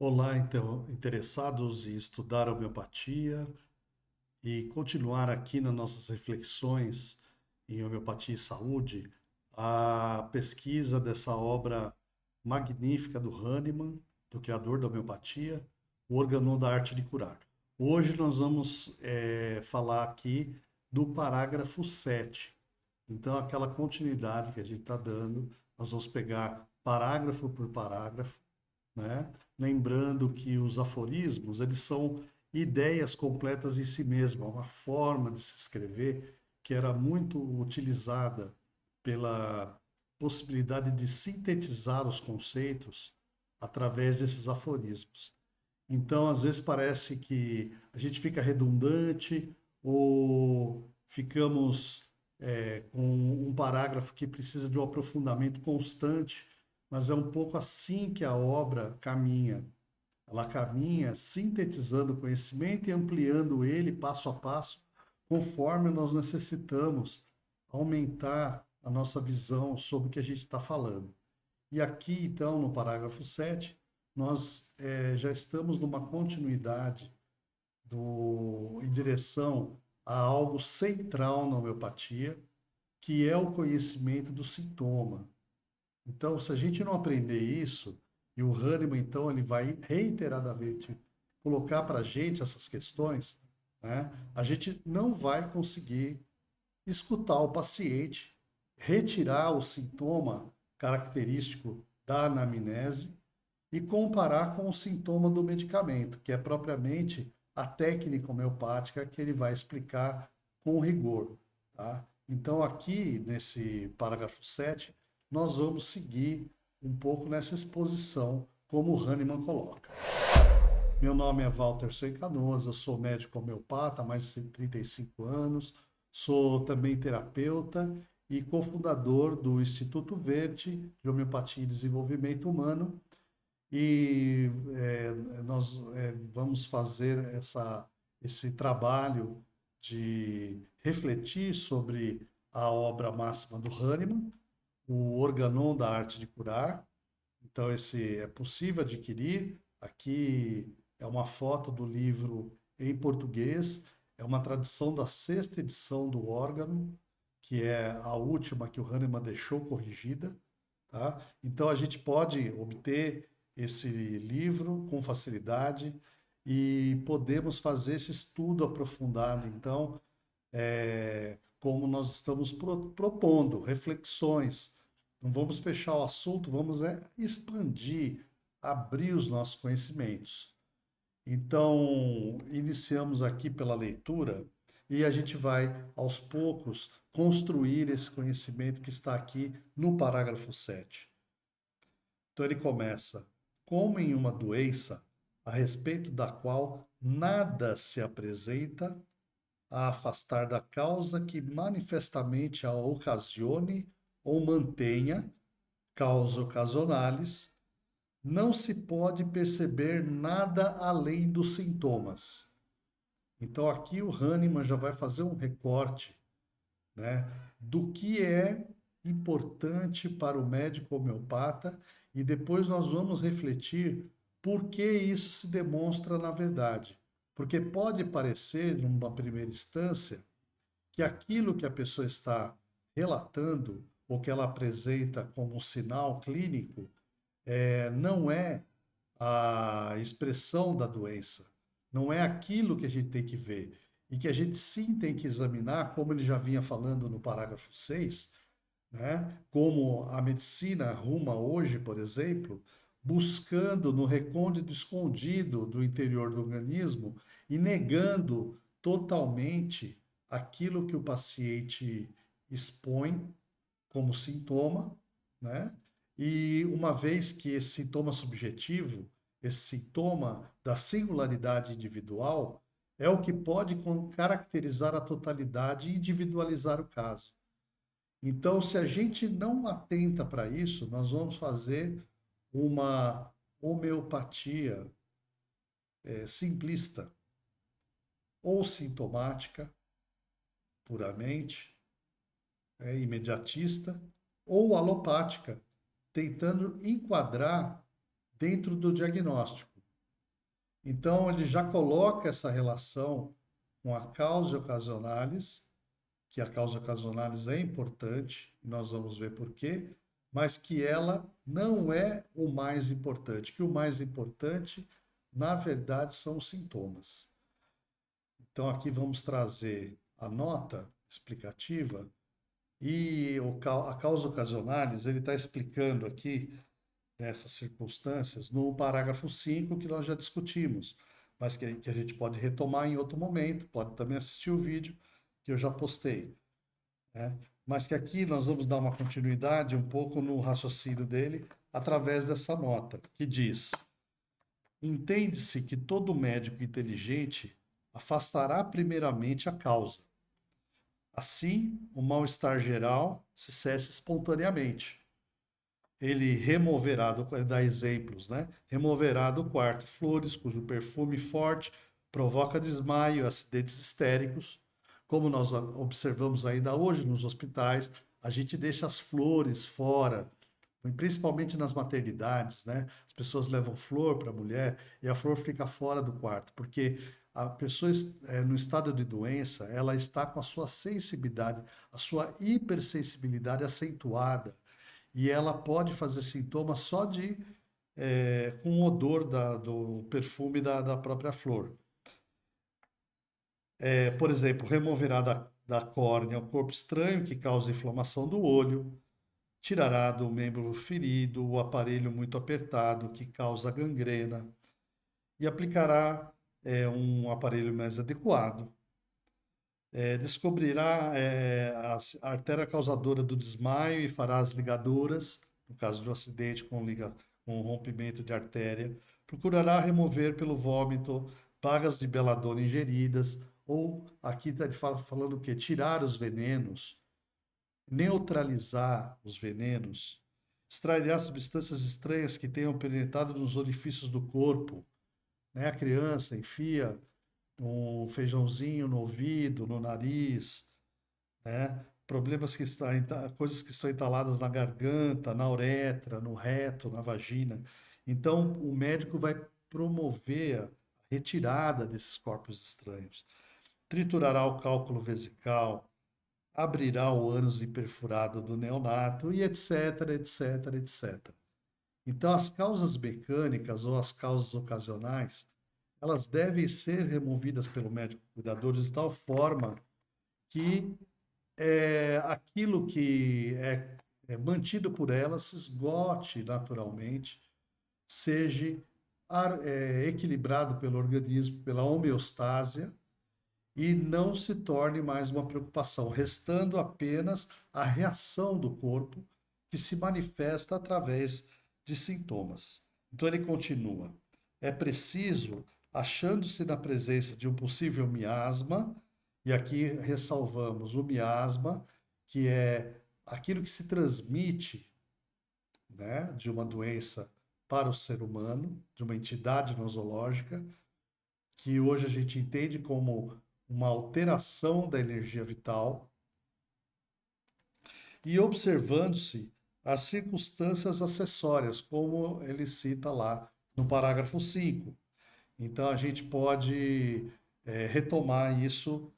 Olá, então, interessados em estudar homeopatia e continuar aqui nas nossas reflexões em homeopatia e saúde, a pesquisa dessa obra magnífica do Hahnemann, do criador da homeopatia, O Organon da Arte de Curar. Hoje nós vamos falar aqui do parágrafo 7. Então, aquela continuidade que a gente está dando, nós vamos pegar parágrafo por parágrafo, né? Lembrando que os aforismos, eles são ideias completas em si mesmo, é uma forma de se escrever que era muito utilizada pela possibilidade de sintetizar os conceitos através desses aforismos. Então, às vezes parece que a gente fica redundante ou ficamos com um parágrafo que precisa de um aprofundamento constante, mas é um pouco assim que a obra caminha. Ela caminha sintetizando o conhecimento e ampliando ele passo a passo, conforme nós necessitamos aumentar a nossa visão sobre o que a gente está falando. E aqui, então, no parágrafo 7, nós já estamos numa continuidade em direção a algo central na homeopatia, que é o conhecimento do sintoma. Então, se a gente não aprender isso, e o Hahnemann, então, ele vai reiteradamente colocar para a gente essas questões, né, a gente não vai conseguir escutar o paciente, retirar o sintoma característico da anamnese e comparar com o sintoma do medicamento, que é propriamente a técnica homeopática que ele vai explicar com rigor, tá? Então, aqui nesse parágrafo 7, nós vamos seguir um pouco nessa exposição, como o Hahnemann coloca. Meu nome é Walter Soy Canoas, eu sou médico homeopata há mais de 35 anos, sou também terapeuta e cofundador do Instituto Verde de Homeopatia e Desenvolvimento Humano. E nós vamos fazer esse trabalho de refletir sobre a obra máxima do Hahnemann, o Organon da Arte de Curar. Então, esse é possível adquirir. Aqui é uma foto do livro em português. É uma tradução da sexta edição do órgão, que é a última que o Hahnemann deixou corrigida, tá? Então, a gente pode obter esse livro com facilidade e podemos fazer esse estudo aprofundado, então, como nós estamos propondo, reflexões. Não vamos fechar o assunto, vamos expandir, abrir os nossos conhecimentos. Então, iniciamos aqui pela leitura e a gente vai, aos poucos, construir esse conhecimento que está aqui no parágrafo 7. Então, ele começa: como em uma doença a respeito da qual nada se apresenta a afastar da causa que manifestamente a ocasione ou mantenha, causa occasionalis, não se pode perceber nada além dos sintomas. Então aqui o Hahnemann já vai fazer um recorte, né, do que é importante para o médico homeopata e depois nós vamos refletir por que isso se demonstra na verdade. Porque pode parecer, numa primeira instância, que aquilo que a pessoa está relatando ou que ela apresenta como um sinal clínico não é a expressão da doença, não é aquilo que a gente tem que ver. E que a gente sim tem que examinar, como ele já vinha falando no parágrafo 6, né? Como a medicina arruma hoje, por exemplo, buscando no recôndito escondido do interior do organismo e negando totalmente aquilo que o paciente expõe como sintoma, né? E uma vez que esse sintoma subjetivo, esse sintoma da singularidade individual, é o que pode caracterizar a totalidade e individualizar o caso. Então, se a gente não atenta para isso, nós vamos fazer uma homeopatia simplista ou sintomática, puramente, imediatista, ou alopática, tentando enquadrar dentro do diagnóstico. Então, ele já coloca essa relação com a causa ocasionalis, que a causa ocasionalis é importante, e nós vamos ver por quê, mas que ela não é o mais importante, que o mais importante, na verdade, são os sintomas. Então, aqui vamos trazer a nota explicativa e a causa ocasionalis, ele está explicando aqui, nessas circunstâncias, no parágrafo 5 que nós já discutimos, mas que a gente pode retomar em outro momento, pode também assistir o vídeo que eu já postei, né? Mas que aqui nós vamos dar uma continuidade um pouco no raciocínio dele através dessa nota, que diz: entende-se que todo médico inteligente afastará primeiramente a causa. Assim, o mal-estar geral se cessa espontaneamente. Ele removerá, dá exemplos, né? Removerá do quarto flores cujo perfume forte provoca desmaio, acidentes histéricos. Como nós observamos ainda hoje nos hospitais, a gente deixa as flores fora, principalmente nas maternidades, né? As pessoas levam flor para a mulher e a flor fica fora do quarto, porque a pessoa no estado de doença, ela está com a sua sensibilidade, a sua hipersensibilidade acentuada e ela pode fazer sintomas só com o odor do perfume da própria flor. Por exemplo, removerá da córnea o corpo estranho que causa inflamação do olho, tirará do membro ferido o aparelho muito apertado que causa gangrena e aplicará um aparelho mais adequado. Descobrirá a artéria causadora do desmaio e fará as ligaduras, no caso de um acidente com rompimento de artéria. Procurará remover pelo vômito bagas de beladona ingeridas, ou aqui está falando o quê? Tirar os venenos, neutralizar os venenos, extrairá substâncias estranhas que tenham penetrado nos orifícios do corpo, né? A criança enfia um feijãozinho no ouvido, no nariz, né? Problemas coisas que estão entaladas na garganta, na uretra, no reto, na vagina. Então, o médico vai promover a retirada desses corpos estranhos. Triturará o cálculo vesical, abrirá o ânus imperfurado do neonato e etc, etc, etc. Então, as causas mecânicas ou as causas ocasionais, elas devem ser removidas pelo médico cuidador de tal forma que aquilo que é mantido por ela se esgote naturalmente, seja equilibrado pelo organismo, pela homeostase, e não se torne mais uma preocupação, restando apenas a reação do corpo que se manifesta através de sintomas. Então ele continua: é preciso, achando-se na presença de um possível miasma, e aqui ressalvamos o miasma, que é aquilo que se transmite, né, de uma doença para o ser humano, de uma entidade nosológica, que hoje a gente entende como uma alteração da energia vital, e observando-se as circunstâncias acessórias, como ele cita lá no parágrafo 5. Então, a gente pode retomar isso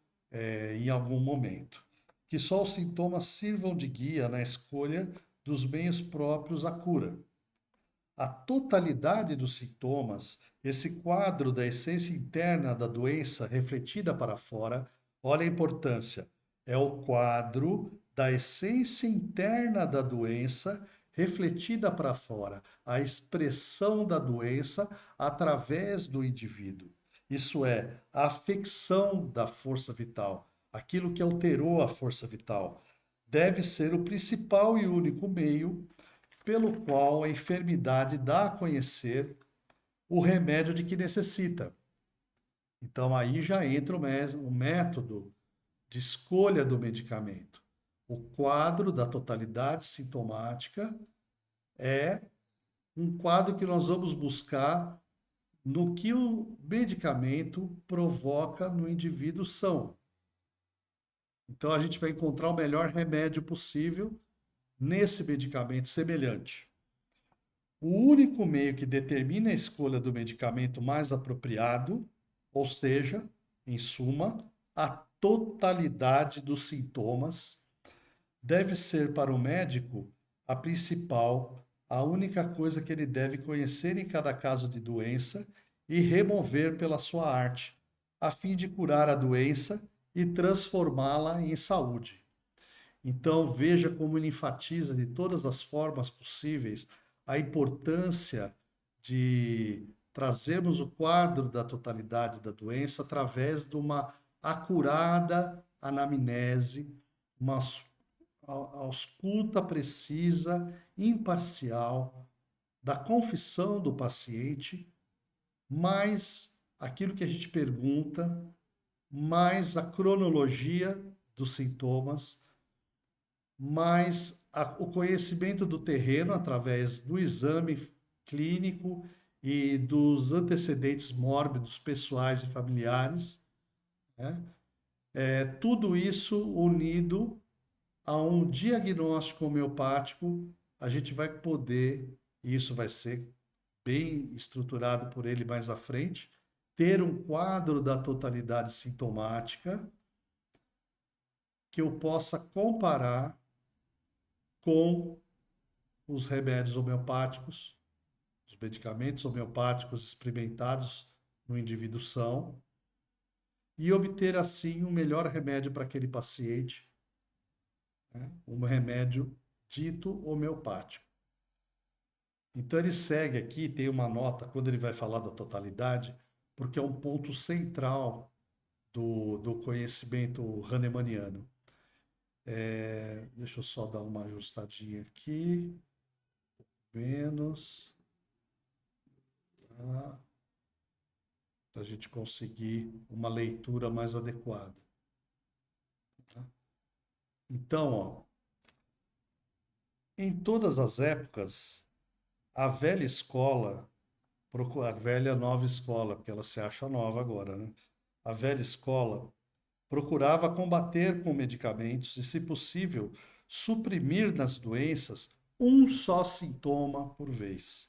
em algum momento. Que só os sintomas sirvam de guia na escolha dos meios próprios à cura. A totalidade dos sintomas, esse quadro da essência interna da doença refletida para fora, olha a importância, é o quadro da essência interna da doença refletida para fora, a expressão da doença através do indivíduo. Isso é, a afecção da força vital, aquilo que alterou a força vital, deve ser o principal e único meio pelo qual a enfermidade dá a conhecer o remédio de que necessita. Então, aí já entra o método de escolha do medicamento. O quadro da totalidade sintomática é um quadro que nós vamos buscar no que o medicamento provoca no indivíduo são. Então, a gente vai encontrar o melhor remédio possível nesse medicamento semelhante. O único meio que determina a escolha do medicamento mais apropriado, ou seja, em suma, a totalidade dos sintomas, deve ser para o médico a principal, a única coisa que ele deve conhecer em cada caso de doença e remover pela sua arte, a fim de curar a doença e transformá-la em saúde. Então, veja como ele enfatiza de todas as formas possíveis a importância de trazermos o quadro da totalidade da doença através de uma acurada anamnese, uma ausculta precisa, imparcial da confissão do paciente, mais aquilo que a gente pergunta, mais a cronologia dos sintomas, mas o conhecimento do terreno através do exame clínico e dos antecedentes mórbidos pessoais e familiares, né? Tudo isso unido a um diagnóstico homeopático, a gente vai poder, e isso vai ser bem estruturado por ele mais à frente, ter um quadro da totalidade sintomática que eu possa comparar com os remédios homeopáticos, os medicamentos homeopáticos experimentados no indivíduo são, e obter assim o melhor remédio para aquele paciente, né? Um remédio dito homeopático. Então ele segue aqui, tem uma nota, quando ele vai falar da totalidade, porque é um ponto central do conhecimento hahnemanniano. Deixa eu só dar uma ajustadinha aqui, menos, tá? Para a gente conseguir uma leitura mais adequada. Tá? Então, ó, em todas as épocas, a velha escola, a velha nova escola, porque ela se acha nova agora, né? A velha escola procurava combater com medicamentos e, se possível, suprimir nas doenças um só sintoma por vez.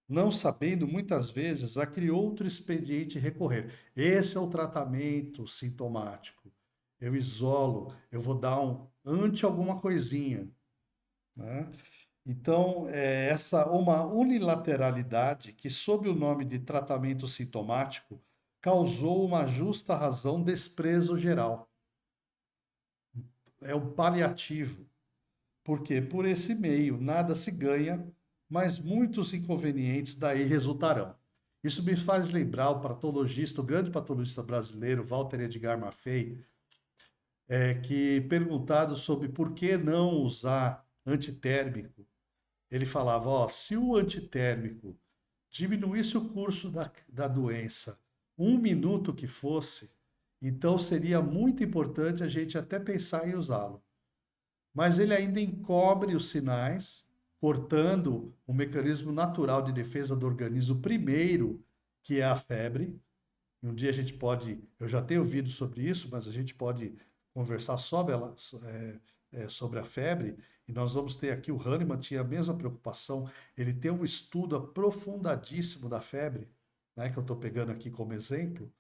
Não sabendo, muitas vezes, a que outro expediente recorrer. Esse é o tratamento sintomático. Eu isolo, eu vou dar um anti alguma coisinha, né? Então, essa uma unilateralidade que, sob o nome de tratamento sintomático, causou uma justa razão desprezo geral. É o paliativo, porque por esse meio nada se ganha, mas muitos inconvenientes daí resultarão. Isso me faz lembrar o patologista, o grande patologista brasileiro, Walter Edgar Maffei, que perguntado sobre por que não usar antitérmico, ele falava, ó, se o antitérmico diminuísse o curso da doença 1 minuto que fosse, então seria muito importante a gente até pensar em usá-lo. Mas ele ainda encobre os sinais, cortando o mecanismo natural de defesa do organismo primeiro, que é a febre. E um dia a gente pode, eu já tenho ouvido sobre isso, mas a gente pode conversar sobre a febre, e nós vamos ter aqui, o Hahnemann tinha a mesma preocupação, ele tem um estudo aprofundadíssimo da febre, né, que eu estou pegando aqui como exemplo,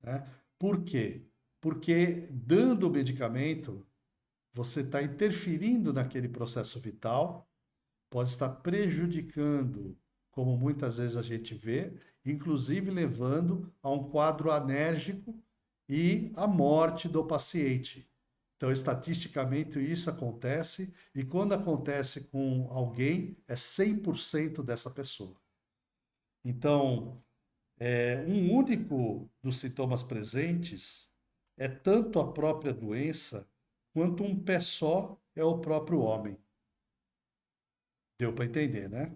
né? Por quê? Porque dando o medicamento, você está interferindo naquele processo vital, pode estar prejudicando, como muitas vezes a gente vê, inclusive levando a um quadro anérgico e à morte do paciente. Então, estatisticamente, isso acontece, e quando acontece com alguém, é 100% dessa pessoa. Então, um único dos sintomas presentes é tanto a própria doença, quanto um pé só é o próprio homem. Deu para entender, né?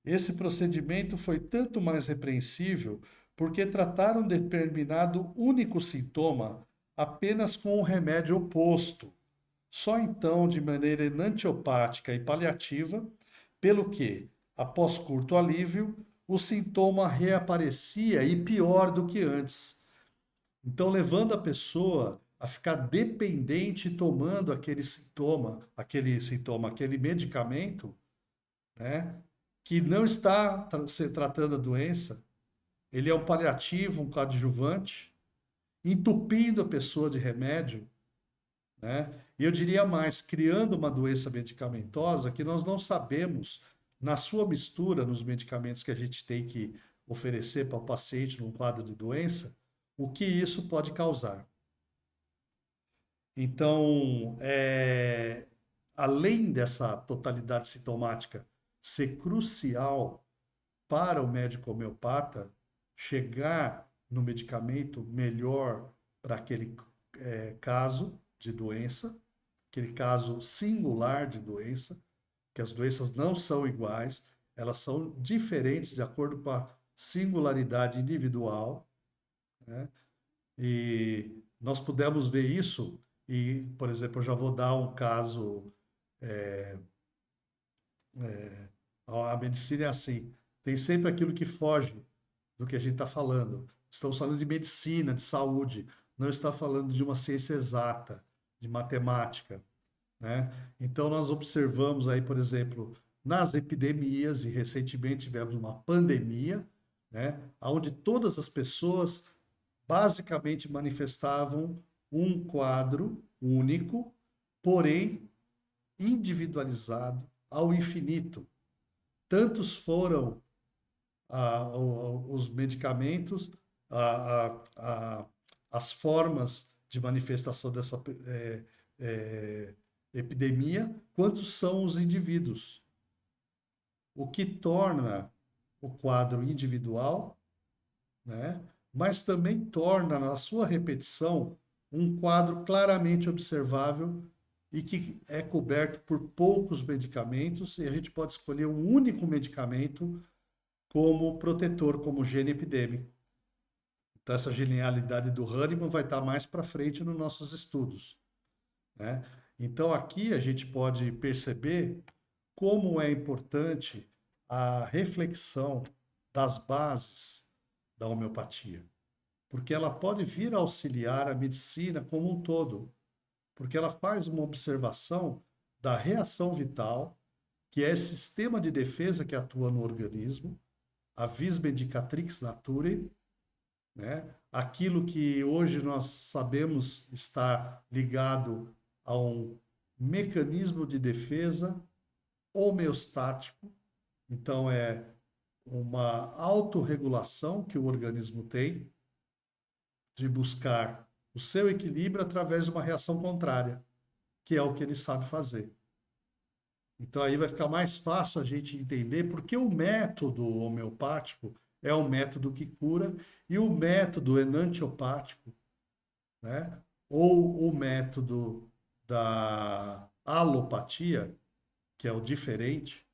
Esse procedimento foi tanto mais repreensível porque trataram determinado único sintoma apenas com o remédio oposto, só então de maneira enantiopática e paliativa, pelo que, após curto alívio, o sintoma reaparecia e pior do que antes. Então, levando a pessoa a ficar dependente tomando aquele sintoma, aquele medicamento, né? que não está se tratando a doença, ele é um paliativo, um coadjuvante, entupindo a pessoa de remédio, né? E eu diria mais, criando uma doença medicamentosa que nós não sabemos, na sua mistura, nos medicamentos que a gente tem que oferecer para o paciente num quadro de doença, o que isso pode causar. Então, além dessa totalidade sintomática ser crucial para o médico homeopata chegar no medicamento melhor para aquele caso de doença, aquele caso singular de doença, que as doenças não são iguais, elas são diferentes de acordo com a singularidade individual, né? E nós pudemos ver isso, e, por exemplo, eu já vou dar um caso. A medicina é assim, tem sempre aquilo que foge do que a gente está falando. Estamos falando de medicina, de saúde, não está falando de uma ciência exata, de matemática, né? Então nós observamos aí, por exemplo, nas epidemias, e recentemente tivemos uma pandemia, né, onde todas as pessoas basicamente manifestavam um quadro único, porém individualizado ao infinito. Tantos foram os medicamentos, a, a, a, as formas de manifestação dessa é, epidemia, quantos são os indivíduos. O que torna o quadro individual, né? Mas também torna, na sua repetição, um quadro claramente observável e que é coberto por poucos medicamentos, e a gente pode escolher um único medicamento como protetor, como gene epidêmico. Então, essa genialidade do Hahnemann vai estar mais para frente nos nossos estudos, né? Então, aqui a gente pode perceber como é importante a reflexão das bases da homeopatia, porque ela pode vir a auxiliar a medicina como um todo, porque ela faz uma observação da reação vital, que é esse sistema de defesa que atua no organismo, a vis medicatrix naturae, né? Aquilo que hoje nós sabemos está ligado a um mecanismo de defesa homeostático, então é uma autorregulação que o organismo tem de buscar o seu equilíbrio através de uma reação contrária, que é o que ele sabe fazer. Então aí vai ficar mais fácil a gente entender porque o método homeopático é o método que cura e o método enantiopático, né? Ou o método da alopatia, que é o diferente,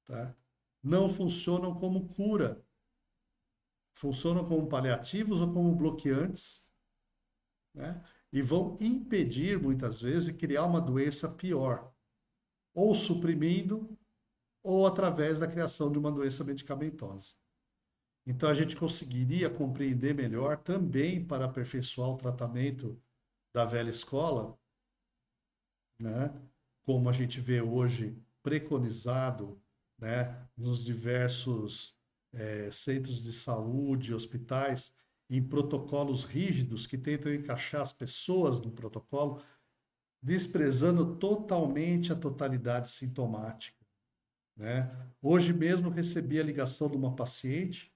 tá? Não funcionam como cura, funcionam como paliativos ou como bloqueantes, né? E vão impedir, muitas vezes, criar uma doença pior, ou suprimindo, ou através da criação de uma doença medicamentosa. Então, a gente conseguiria compreender melhor também para aperfeiçoar o tratamento da velha escola, né? Como a gente vê hoje preconizado, né, nos diversos centros de saúde, hospitais, em protocolos rígidos que tentam encaixar as pessoas no protocolo, desprezando totalmente a totalidade sintomática, né? Hoje mesmo recebi a ligação de uma paciente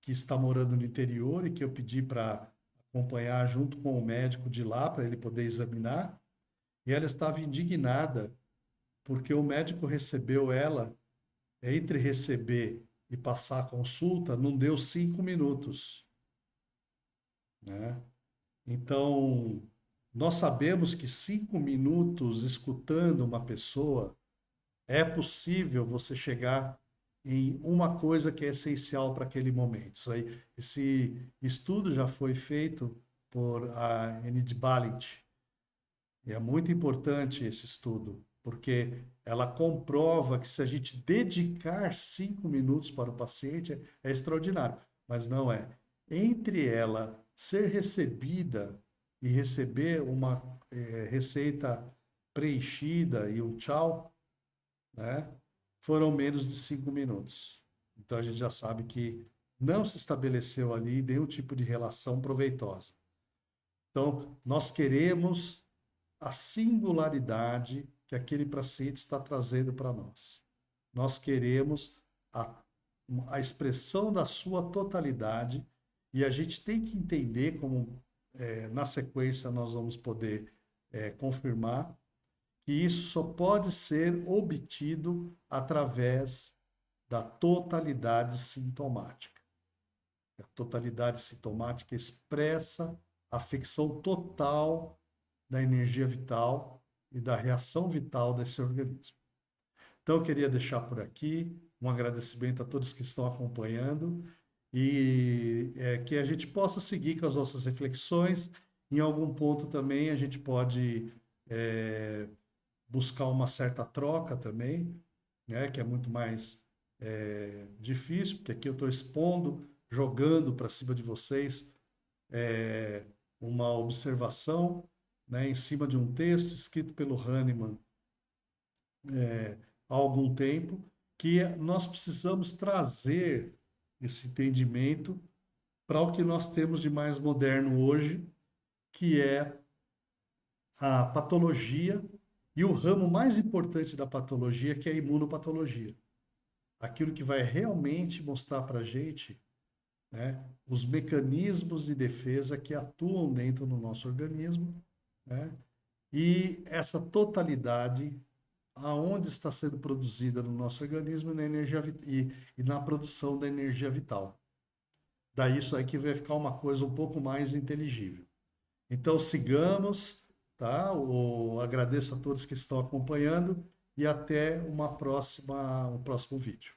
que está morando no interior e que eu pedi para acompanhar junto com o médico de lá para ele poder examinar, e ela estava indignada porque o médico recebeu ela, entre receber e passar a consulta, não deu 5 minutos, né? Então, nós sabemos que 5 minutos escutando uma pessoa é possível você chegar em uma coisa que é essencial para aquele momento. Esse estudo já foi feito por a Enid Balint, e é muito importante esse estudo, porque ela comprova que se a gente dedicar 5 minutos para o paciente, é extraordinário. Mas não é. Entre ela ser recebida e receber uma receita preenchida e um tchau, né? foram menos de 5 minutos. Então a gente já sabe que não se estabeleceu ali nenhum tipo de relação proveitosa. Então, nós queremos a singularidade que aquele paciente está trazendo para nós. Nós queremos a, a expressão da sua totalidade e a gente tem que entender como, na sequência, nós vamos poder confirmar que isso só pode ser obtido através da totalidade sintomática. A totalidade sintomática expressa a ficção total da energia vital e da reação vital desse organismo. Então, eu queria deixar por aqui um agradecimento a todos que estão acompanhando e que a gente possa seguir com as nossas reflexões. Em algum ponto também a gente pode buscar uma certa troca também, né, que é muito mais difícil, porque aqui eu estou expondo, jogando para cima de vocês uma observação, né, em cima de um texto escrito pelo Hahnemann há algum tempo, que nós precisamos trazer esse entendimento para o que nós temos de mais moderno hoje, que é a patologia e o ramo mais importante da patologia, que é a imunopatologia. Aquilo que vai realmente mostrar para a gente, né, os mecanismos de defesa que atuam dentro do nosso organismo, né, e essa totalidade aonde está sendo produzida no nosso organismo na energia e na produção da energia vital. Daí isso aí que vai ficar uma coisa um pouco mais inteligível. Então sigamos, tá? Eu agradeço a todos que estão acompanhando e até um próximo vídeo.